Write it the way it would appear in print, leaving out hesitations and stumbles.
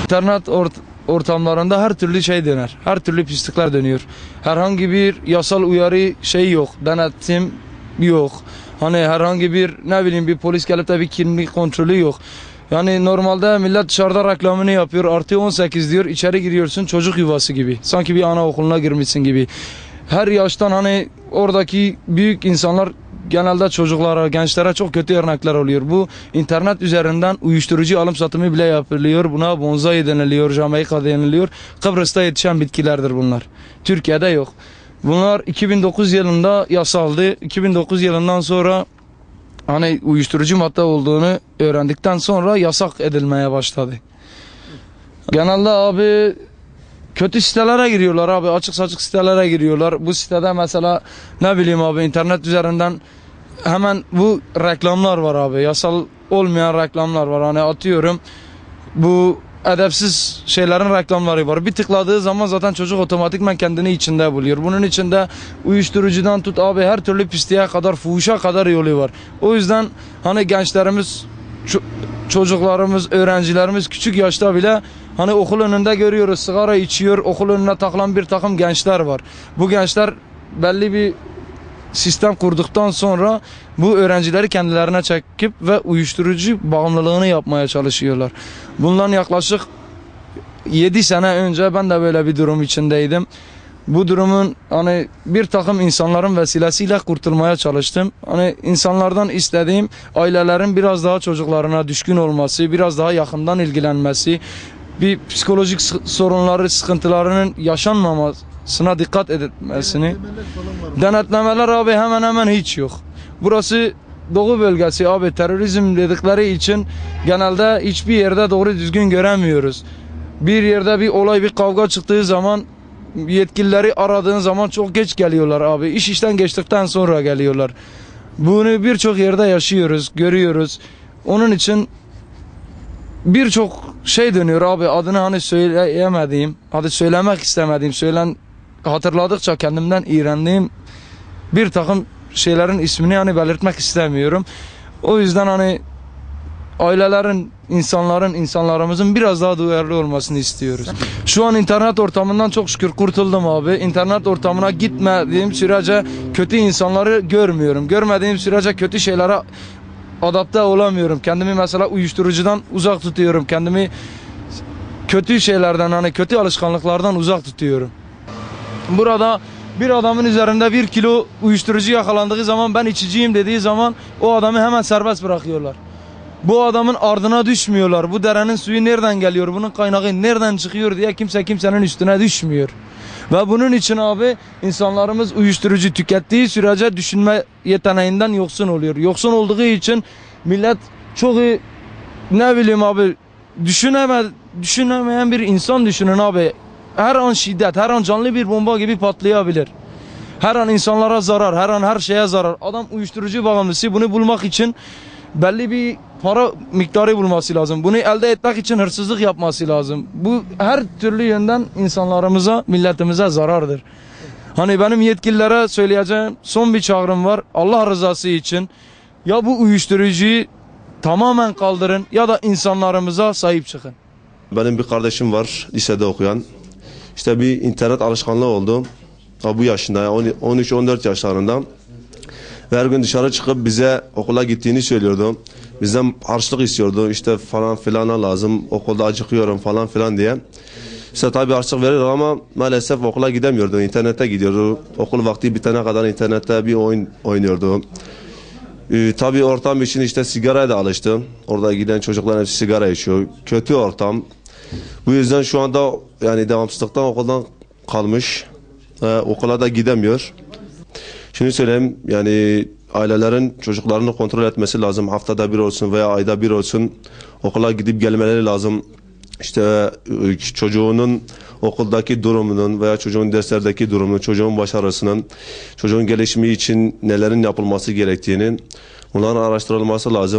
İnternet ortamlarında her türlü şey döner. Her türlü pislikler dönüyor. Herhangi bir yasal uyarı şey yok. Denetim yok. Hani herhangi bir ne bileyim bir polis gelip de bir kimlik kontrolü yok. Yani normalde millet dışarıda reklamını yapıyor. Artı 18 diyor. İçeri giriyorsun çocuk yuvası gibi. Sanki bir anaokuluna girmişsin gibi. Her yaştan hani oradaki büyük insanlar genelde çocuklara, gençlere çok kötü örnekler oluyor. Bu internet üzerinden uyuşturucu alım satımı bile yapılıyor. Buna bonsai deniliyor, Jamaika deniliyor. Kıbrıs'ta yetişen bitkilerdir bunlar. Türkiye'de yok. Bunlar 2009 yılında yasaldı. 2009 yılından sonra hani uyuşturucu madde olduğunu öğrendikten sonra yasak edilmeye başladı. Genelde abi kötü sitelere giriyorlar abi. Açık saçık sitelere giriyorlar. Bu sitede mesela ne bileyim abi internet üzerinden hemen bu reklamlar var abi. Yasal olmayan reklamlar var. Hani atıyorum bu edepsiz şeylerin reklamları var. Bir tıkladığı zaman zaten çocuk otomatikman kendini içinde buluyor. Bunun içinde uyuşturucudan tut abi her türlü pisliğe kadar, fuhuşa kadar yolu var. O yüzden hani gençlerimiz, çocuklarımız, öğrencilerimiz küçük yaşta bile hani okul önünde görüyoruz sigara içiyor. Okul önüne takılan bir takım gençler var. Bu gençler belli bir sistem kurduktan sonra bu öğrencileri kendilerine çekip ve uyuşturucu bağımlılığını yapmaya çalışıyorlar. Bundan yaklaşık 7 sene önce ben de böyle bir durum içindeydim. Bu durumun hani bir takım insanların vesilesiyle kurtulmaya çalıştım. Hani insanlardan istediğim ailelerin biraz daha çocuklarına düşkün olması, biraz daha yakından ilgilenmesi, bir psikolojik sorunları, sıkıntılarının yaşanmamasına dikkat etmesini. Denetlemeler abi hemen hemen hiç yok. Burası Doğu bölgesi abi, terörizm dedikleri için genelde hiçbir yerde doğru düzgün göremiyoruz. Bir yerde bir olay, bir kavga çıktığı zaman yetkilileri aradığın zaman çok geç geliyorlar abi. İş işten geçtikten sonra geliyorlar. Bunu birçok yerde yaşıyoruz, görüyoruz. Onun için birçok şey dönüyor abi. Adını hani söyleyemediğim, hadi söylemek istemediğim, hatırladıkça kendimden iğrendiğim bir takım şeylerin ismini hani belirtmek istemiyorum. O yüzden hani ailelerin, insanlarımızın biraz daha duyarlı olmasını istiyoruz. Şu an internet ortamından çok şükür kurtuldum abi. İnternet ortamına gitmediğim sürece kötü insanları görmüyorum. Görmediğim sürece kötü şeylere adapte olamıyorum. Kendimi mesela uyuşturucudan uzak tutuyorum. Kendimi kötü şeylerden, hani kötü alışkanlıklardan uzak tutuyorum. Burada bir adamın üzerinde 1 kilo uyuşturucu yakalandığı zaman, ben içiciyim dediği zaman o adamı hemen serbest bırakıyorlar. Bu adamın ardına düşmüyorlar. Bu derenin suyu nereden geliyor, bunun kaynağı nereden çıkıyor diye kimse kimsenin üstüne düşmüyor. Ve bunun için abi insanlarımız uyuşturucu tükettiği sürece düşünme yeteneğinden yoksun oluyor. Yoksun olduğu için millet çok ne bileyim abi düşünemeyen bir insan düşünün abi. Her an şiddet, her an canlı bir bomba gibi patlayabilir. Her an insanlara zarar, her an her şeye zarar. Adam uyuşturucu bağımlısı, bunu bulmak için belli bir para miktarı bulması lazım. Bunu elde etmek için hırsızlık yapması lazım. Bu her türlü yönden insanlarımıza, milletimize zarardır. Hani benim yetkililere söyleyeceğim son bir çağrım var. Allah rızası için ya bu uyuşturucuyu tamamen kaldırın ya da insanlarımıza sahip çıkın. Benim bir kardeşim var lisede okuyan. İşte bir internet alışkanlığı oldu. Bu yaşında, 13-14 yaşlarında. Ve her gün dışarı çıkıp bize okula gittiğini söylüyordu. Bizden harçlık istiyordu. İşte falan filana lazım, okulda acıkıyorum falan filan diye. İşte tabii harçlık veriyor ama maalesef okula gidemiyordu. İnternete gidiyordu. Okul vakti bitene kadar internette bir oyun oynuyordu. Tabii ortam için işte sigaraya da alıştı. Orada giden çocuklar hepsi sigara içiyor. Kötü ortam. Bu yüzden şu anda yani devamsızlıktan okuldan kalmış. Okula da gidemiyor. Şunu söyleyeyim, yani ailelerin çocuklarını kontrol etmesi lazım. Haftada bir olsun veya ayda bir olsun okula gidip gelmeleri lazım. İşte çocuğunun okuldaki durumunun veya çocuğun derslerdeki durumunun, çocuğun başarısının, çocuğun gelişimi için nelerin yapılması gerektiğinin, bunların araştırılması lazım.